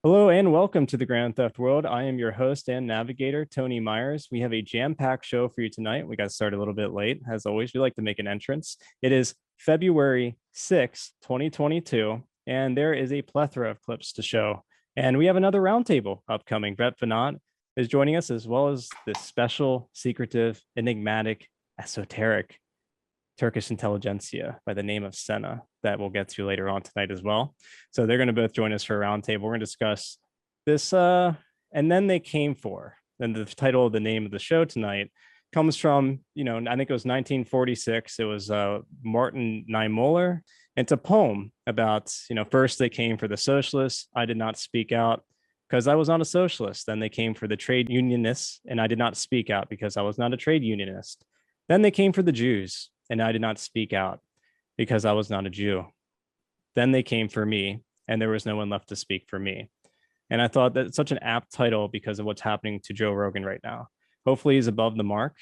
Hello and welcome to the Grand Theft World. I am your host and navigator, Tony Myers. We have a jam-packed show for you tonight. We got started a little bit late. As always, we like to make an entrance. It is February 6th, 2022, and there is a plethora of clips to show. And we have another roundtable upcoming. Brett Fanat is joining us, as well as this special, secretive, enigmatic, esoteric Turkish intelligentsia by the name of Senna that we'll get to later on tonight as well. So they're going to both join us for a roundtable. We're going to discuss this. And then they came for. And the title of the name of the show tonight comes from, I think it was 1946. It was Martin Niemöller. It's a poem about, first they came for the socialists. I did not speak out because I was not a socialist. Then they came for the trade unionists, and I did not speak out because I was not a trade unionist. Then they came for the Jews, and I did not speak out because I was not a Jew. Then they came for me, and there was no one left to speak for me. And I thought that's such an apt title because of what's happening to Joe Rogan right now. Hopefully he's above the mark,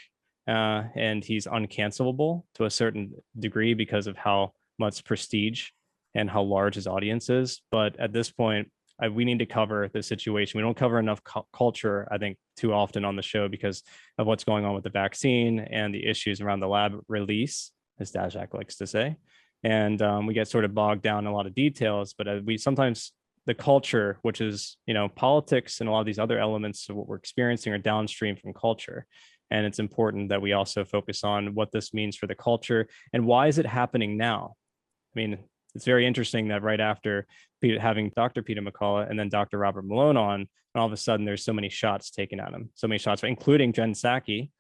and he's uncancelable to a certain degree because of how much prestige and how large his audience is. But at this point, we need to cover the situation. We don't cover enough culture, I think, too often on the show because of what's going on with the vaccine and the issues around the lab release, as Daszak likes to say. And we get sort of bogged down in a lot of details, but we sometimes the culture, which is, politics and a lot of these other elements of what we're experiencing are downstream from culture. And it's important that we also focus on what this means for the culture and why is it happening now? I mean, it's very interesting that right after having Dr. Peter McCullough and then Dr. Robert Malone on, and all of a sudden there's so many shots taken at him, so many shots, including Jen Psaki,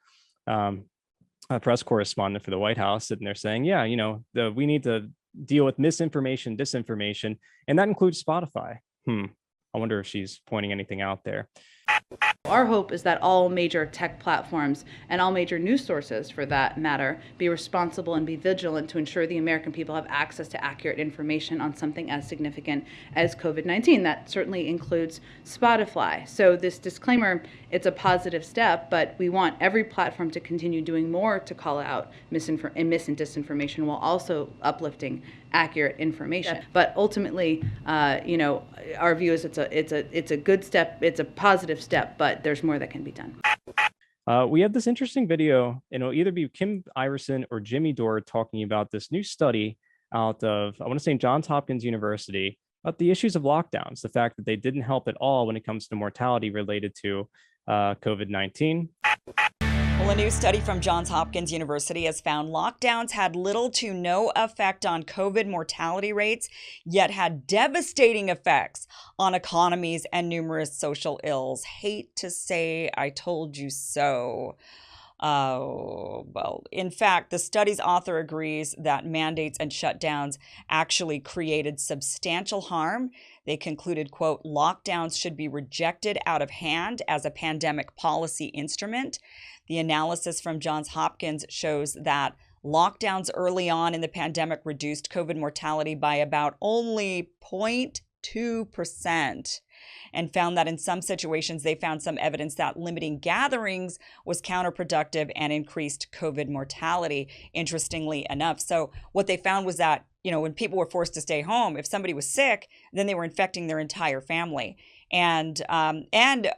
a press correspondent for the White House, sitting there saying, yeah, we need to deal with misinformation, disinformation, and that includes Spotify. I wonder if she's pointing anything out there. Our hope is that all major tech platforms and all major news sources, for that matter, be responsible and be vigilant to ensure the American people have access to accurate information on something as significant as COVID-19. That certainly includes Spotify. So this disclaimer, it's a positive step, but we want every platform to continue doing more to call out mis and disinformation while also uplifting accurate information. Yeah. But ultimately, our view is it's a good step, it's a positive step, but there's more that can be done. We have this interesting video, and it'll either be Kim Iverson or Jimmy Dore talking about this new study out of, I want to say, Johns Hopkins University about the issues of lockdowns, the fact that they didn't help at all when it comes to mortality related to COVID-19. Well, a new study from Johns Hopkins University has found lockdowns had little to no effect on COVID mortality rates, yet had devastating effects on economies and numerous social ills. Hate to say I told you so. Well, in fact, the study's author agrees that mandates and shutdowns actually created substantial harm. They concluded, quote, lockdowns should be rejected out of hand as a pandemic policy instrument. The analysis from Johns Hopkins shows that lockdowns early on in the pandemic reduced COVID mortality by about only 0.2%. And found that in some situations, they found some evidence that limiting gatherings was counterproductive and increased COVID mortality, interestingly enough. So what they found was that, when people were forced to stay home, if somebody was sick, then they were infecting their entire family. And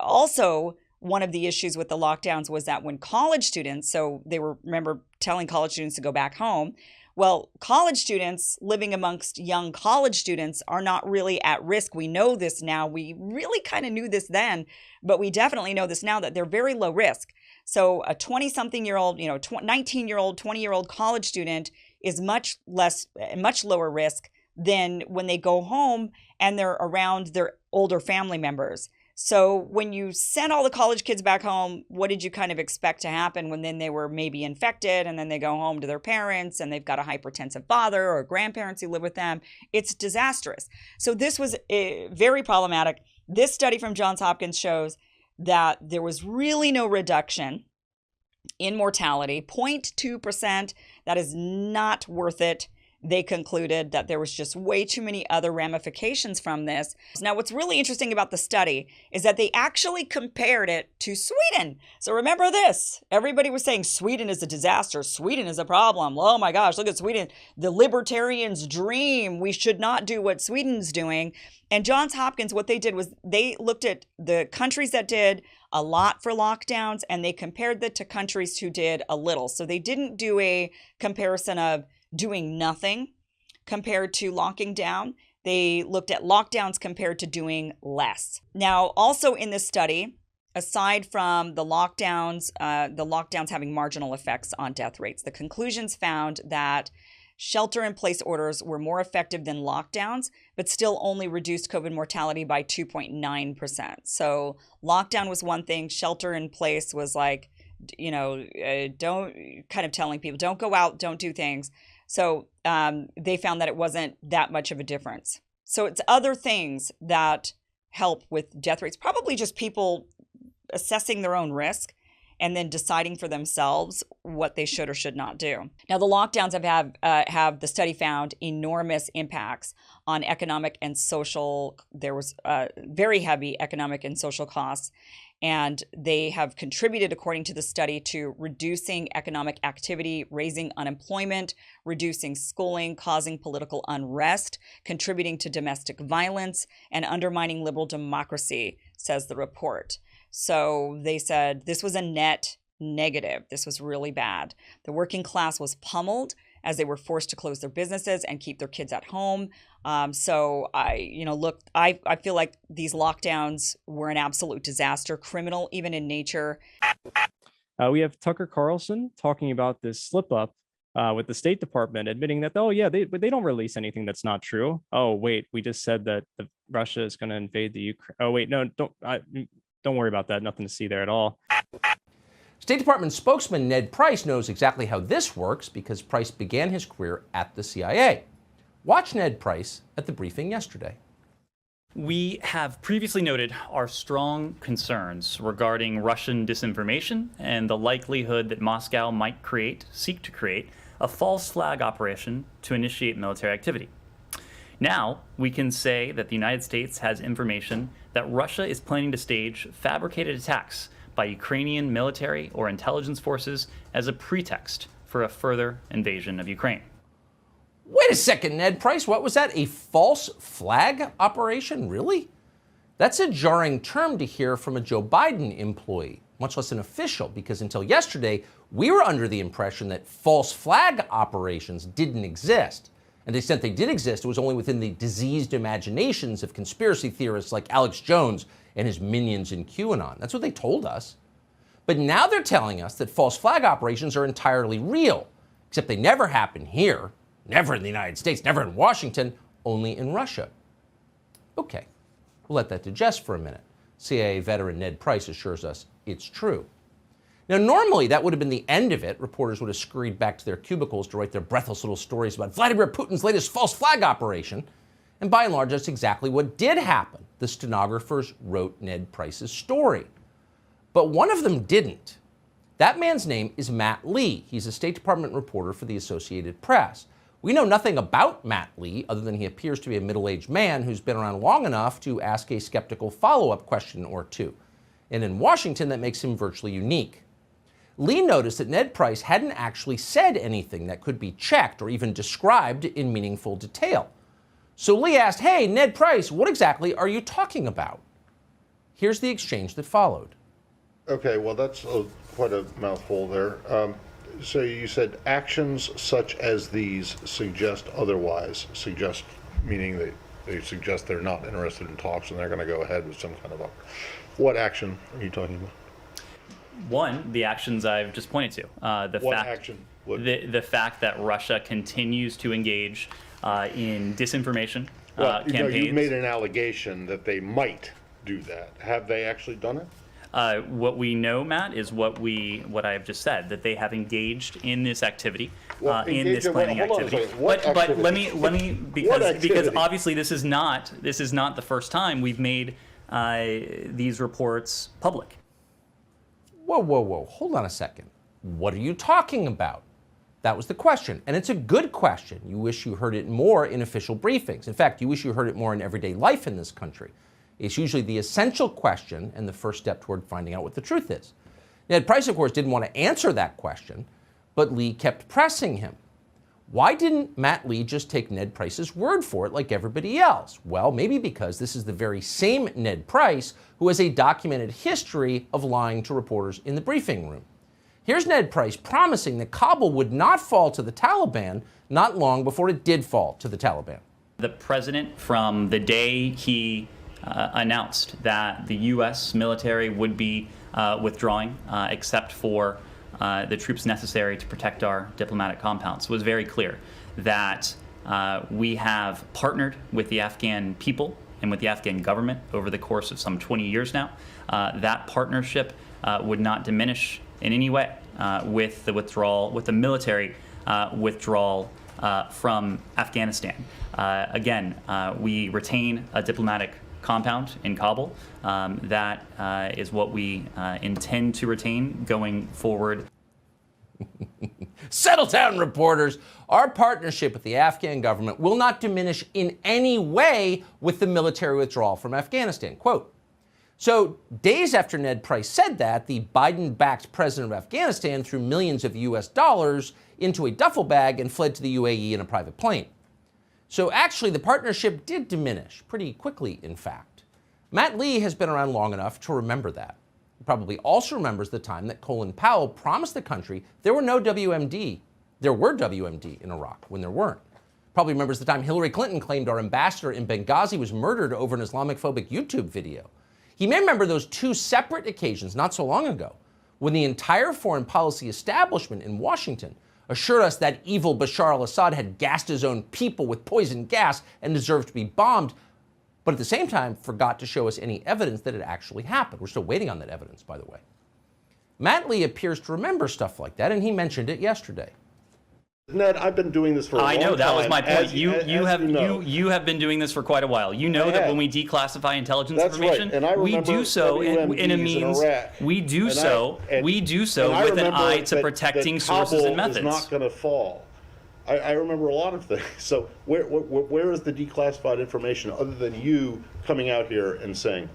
also, one of the issues with the lockdowns was that when college students, so they were, remember, telling college students to go back home. Well, college students living amongst young college students are not really at risk. We know this now. We really kind of knew this then, but we definitely know this now that they're very low risk. So a 20-something-year-old, 19-year-old, 20-year-old college student is much lower risk than when they go home and they're around their older family members. So when you sent all the college kids back home, what did you kind of expect to happen when then they were maybe infected and then they go home to their parents and they've got a hypertensive father or grandparents who live with them? It's disastrous. So this was very problematic. This study from Johns Hopkins shows that there was really no reduction in mortality, 0.2%. That is not worth it. they concluded that there was just way too many other ramifications from this. Now, what's really interesting about the study is that they actually compared it to Sweden. So remember this, everybody was saying Sweden is a disaster. Sweden is a problem. Oh my gosh, look at Sweden, the libertarians' dream. We should not do what Sweden's doing. And Johns Hopkins, what they did was they looked at the countries that did a lot for lockdowns and they compared that to countries who did a little. So they didn't do a comparison of doing nothing compared to locking down. They looked at lockdowns compared to doing less. Now, also in this study, aside from the lockdowns having marginal effects on death rates, the conclusions found that shelter-in-place orders were more effective than lockdowns, but still only reduced COVID mortality by 2.9%. So lockdown was one thing. Shelter-in-place was like, don't kind of telling people, don't go out, don't do things. So they found that it wasn't that much of a difference. So it's other things that help with death rates, probably just people assessing their own risk and then deciding for themselves what they should or should not do. Now, the lockdowns have the study found enormous impacts on economic and social. There was very heavy economic and social costs, and they have contributed, according to the study, to reducing economic activity, raising unemployment, reducing schooling, causing political unrest, contributing to domestic violence, and undermining liberal democracy, says the report. So they said this was a net negative. This was really bad. The working class was pummeled as they were forced to close their businesses and keep their kids at home. So I feel like these lockdowns were an absolute disaster, criminal even in nature. We have Tucker Carlson talking about this slip up with the State Department, admitting that, they don't release anything that's not true. Oh, wait, we just said that Russia is going to invade the Ukraine. Oh, wait, no, don't worry about that. Nothing to see there at all. State Department spokesman Ned Price knows exactly how this works because Price began his career at the CIA. Watch Ned Price at the briefing yesterday. We have previously noted our strong concerns regarding Russian disinformation and the likelihood that Moscow might seek to create a false flag operation to initiate military activity. Now, we can say that the United States has information that Russia is planning to stage fabricated attacks by Ukrainian military or intelligence forces as a pretext for a further invasion of Ukraine. Wait a second, Ned Price, what was that? A false flag operation? Really? That's a jarring term to hear from a Joe Biden employee, much less an official, because until yesterday, we were under the impression that false flag operations didn't exist. And to the extent they did exist, it was only within the diseased imaginations of conspiracy theorists like Alex Jones and his minions in QAnon. That's what they told us. But now they're telling us that false flag operations are entirely real, except they never happen here, never in the United States, never in Washington, only in Russia. Okay, we'll let that digest for a minute. CIA veteran Ned Price assures us it's true. Now, normally that would have been the end of it. Reporters would have scurried back to their cubicles to write their breathless little stories about Vladimir Putin's latest false flag operation. And by and large, that's exactly what did happen. The stenographers wrote Ned Price's story. But one of them didn't. That man's name is Matt Lee. He's a State Department reporter for the Associated Press. We know nothing about Matt Lee other than he appears to be a middle-aged man who's been around long enough to ask a skeptical follow-up question or two. And in Washington, that makes him virtually unique. Lee noticed that Ned Price hadn't actually said anything that could be checked or even described in meaningful detail. So Lee asked, "Hey, Ned Price, what exactly are you talking about?" Here's the exchange that followed. Okay, well, that's quite a mouthful there. So you said actions such as these suggest otherwise, suggest meaning they suggest they're not interested in talks and they're going to go ahead with some kind of what action are you talking about? One, the actions I've just pointed to. The fact that Russia continues to engage in disinformation campaigns. You made an allegation that they might do that. Have they actually done it? What we know, Matt, is what I've just said, that they have engaged in this activity, in this planning activity. But let me because obviously this is not the first time we've made these reports public. Whoa. Hold on a second. What are you talking about? That was the question. And it's a good question. You wish you heard it more in official briefings. In fact, you wish you heard it more in everyday life in this country. It's usually the essential question and the first step toward finding out what the truth is. Ned Price, of course, didn't want to answer that question, but Lee kept pressing him. Why didn't Matt Lee just take Ned Price's word for it like everybody else? Well, maybe because this is the very same Ned Price who has a documented history of lying to reporters in the briefing room. Here's Ned Price promising that Kabul would not fall to the Taliban not long before it did fall to the Taliban. The president, from the day he announced that the U.S. military would be withdrawing, except for the troops necessary to protect our diplomatic compounds, was very clear that we have partnered with the Afghan people and with the Afghan government over the course of some 20 years now. That partnership would not diminish in any way with the withdrawal, with the military withdrawal from Afghanistan. Again, we retain a diplomatic compound in Kabul. That is what we intend to retain going forward. Settle down, reporters. Our partnership with the Afghan government will not diminish in any way with the military withdrawal from Afghanistan. Quote. So days after Ned Price said that, the Biden-backed president of Afghanistan threw millions of US dollars into a duffel bag and fled to the UAE in a private plane. So actually, the partnership did diminish pretty quickly, in fact. Matt Lee has been around long enough to remember that. He probably also remembers the time that Colin Powell promised the country there were no WMD. There were WMD in Iraq when there weren't. Probably remembers the time Hillary Clinton claimed our ambassador in Benghazi was murdered over an Islamophobic YouTube video. He may remember those two separate occasions not so long ago when the entire foreign policy establishment in Washington assured us that evil Bashar al-Assad had gassed his own people with poison gas and deserved to be bombed, but at the same time forgot to show us any evidence that it actually happened. We're still waiting on that evidence, by the way. Matt Lee appears to remember stuff like that, and he mentioned it yesterday. Ned, I've been doing this for a long time. I know, that was my point. As You have been doing this for quite a while. You know that when we declassify intelligence information, right. And I we do so in a means. We do so with an eye to protecting sources and methods. Kabul is not going to fall. I remember a lot of things. So where is the declassified information other than you coming out here and saying?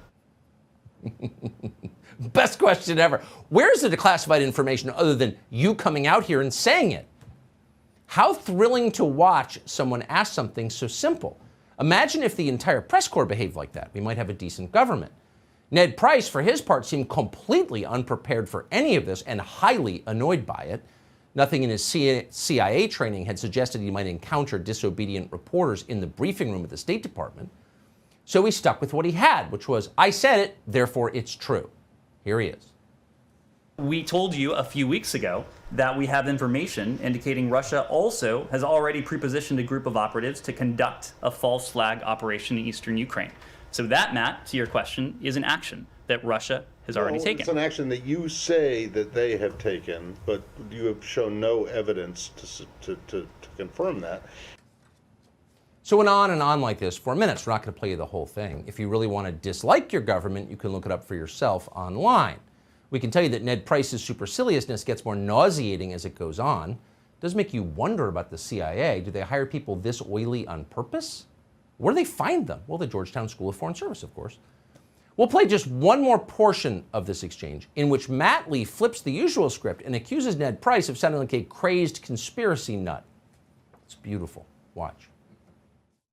Best question ever. Where is the declassified information other than you coming out here and saying it? How thrilling to watch someone ask something so simple. Imagine if the entire press corps behaved like that. We might have a decent government. Ned Price, for his part, seemed completely unprepared for any of this and highly annoyed by it. Nothing in his CIA training had suggested he might encounter disobedient reporters in the briefing room at the State Department. So he stuck with what he had, which was, I said it, therefore it's true. Here he is. We told you a few weeks ago that we have information indicating Russia also has already prepositioned a group of operatives to conduct a false flag operation in eastern Ukraine. So that, Matt, to your question, is an action that Russia has already taken. It's an action that you say that they have taken, but you have shown no evidence to confirm that. So went on and on like this for minutes. We're not going to play you the whole thing. If you really want to dislike your government, you can look it up for yourself online. We can tell you that Ned Price's superciliousness gets more nauseating as it goes on. It does make you wonder about the CIA. Do they hire people this oily on purpose? Where do they find them? Well, the Georgetown School of Foreign Service, of course. We'll play just one more portion of this exchange in which Matt Lee flips the usual script and accuses Ned Price of sounding like a crazed conspiracy nut. It's beautiful. Watch.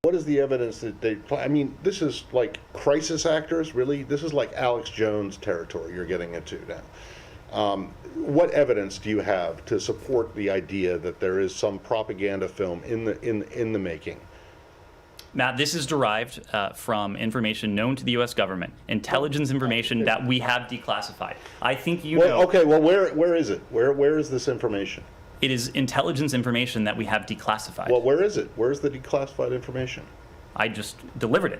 What is the evidence that they play? I mean, this is like crisis actors, really? This is like Alex Jones territory you're getting into now. What evidence do you have to support the idea that there is some propaganda film in the making? Matt, this is derived from information known to the U.S. government, intelligence information that we have declassified. I think you know. Okay, well, where is it? Where is this information? It is intelligence information that we have declassified. Well, where is it? Where's the declassified information? I just delivered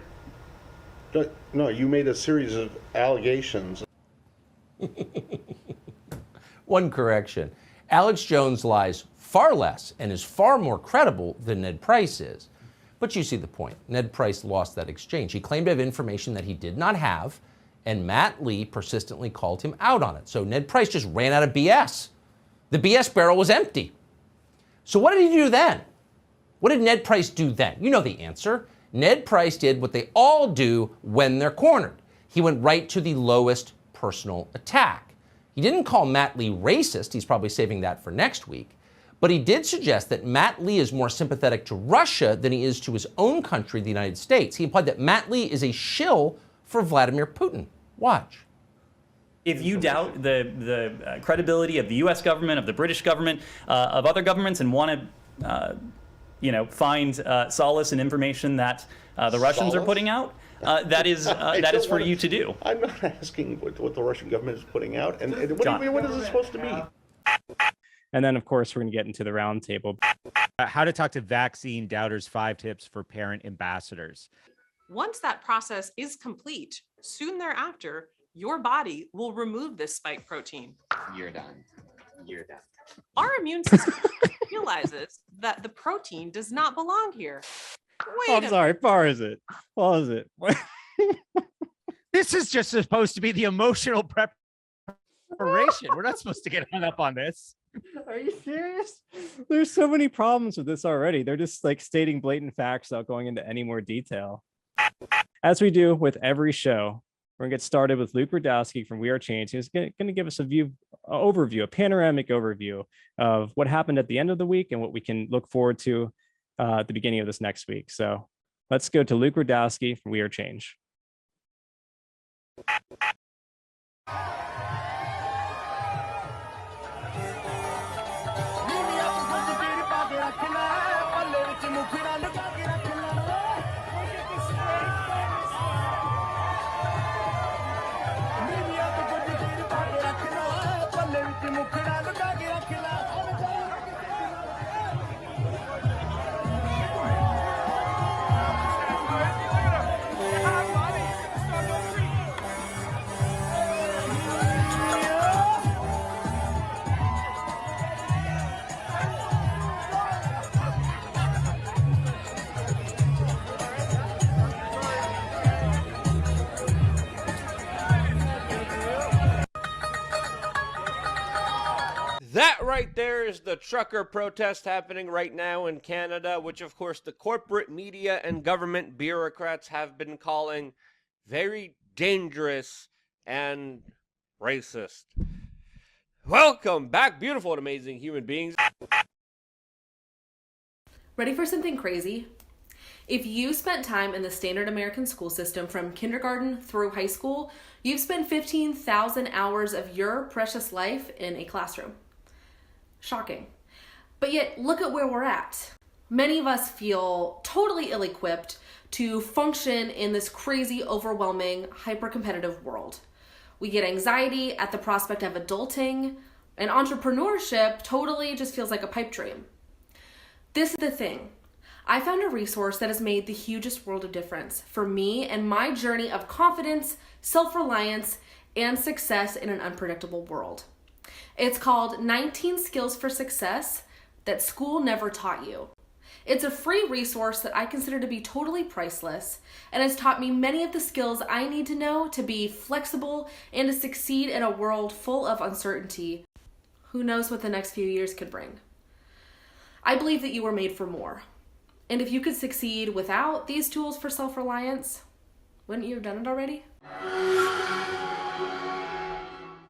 it. No, you made a series of allegations. One correction. Alex Jones lies far less and is far more credible than Ned Price is. But you see the point. Ned Price lost that exchange. He claimed to have information that he did not have, and Matt Lee persistently called him out on it. So Ned Price just ran out of BS. The BS barrel was empty. So what did he do then? What did Ned Price do then? You know the answer. Ned Price did what they all do when they're cornered. He went right to the lowest personal attack. He didn't call Matt Lee racist. He's probably saving that for next week. But he did suggest that Matt Lee is more sympathetic to Russia than he is to his own country, the United States. He implied that Matt Lee is a shill for Vladimir Putin. Watch. If you doubt the credibility of the U.S. government, of the British government, of other governments, and want to, find solace in information that the Russians are putting out, that is for you to do. I'm not asking what the Russian government is putting out, and what is it supposed to be? And then, of course, we're going to get into the roundtable. How to talk to vaccine doubters, 5 tips for parent ambassadors. Once that process is complete, soon thereafter, your body will remove this spike protein. You're done. You're done. Our immune system realizes that the protein does not belong here. I'm sorry, pause it. Pause it. This is just supposed to be the emotional preparation. We're not supposed to get hung up on this. Are you serious? There's so many problems with this already. They're just like stating blatant facts without going into any more detail. As we do with every show, we're gonna get started with Luke Rudkowski from We Are Change. He's going to give us a panoramic overview of what happened at the end of the week and what we can look forward to at the beginning of this next week. So let's go to Luke Rudkowski from We Are Change. That right there is the trucker protest happening right now in Canada, which of course the corporate media and government bureaucrats have been calling very dangerous and racist. Welcome back, beautiful and amazing human beings. Ready for something crazy? If you spent time in the standard American school system from kindergarten through high school, you've spent 15,000 hours of your precious life in a classroom. Shocking. But yet, look at where we're at. Many of us feel totally ill-equipped to function in this crazy, overwhelming, hyper-competitive world. We get anxiety at the prospect of adulting, and entrepreneurship totally just feels like a pipe dream. This is the thing. I found a resource that has made the hugest world of difference for me and my journey of confidence, self-reliance, and success in an unpredictable world. It's called 19 Skills for Success That School Never Taught You. It's a free resource that I consider to be totally priceless and has taught me many of the skills I need to know to be flexible and to succeed in a world full of uncertainty. Who knows what the next few years could bring? I believe that you were made for more. And if you could succeed without these tools for self-reliance, wouldn't you have done it already?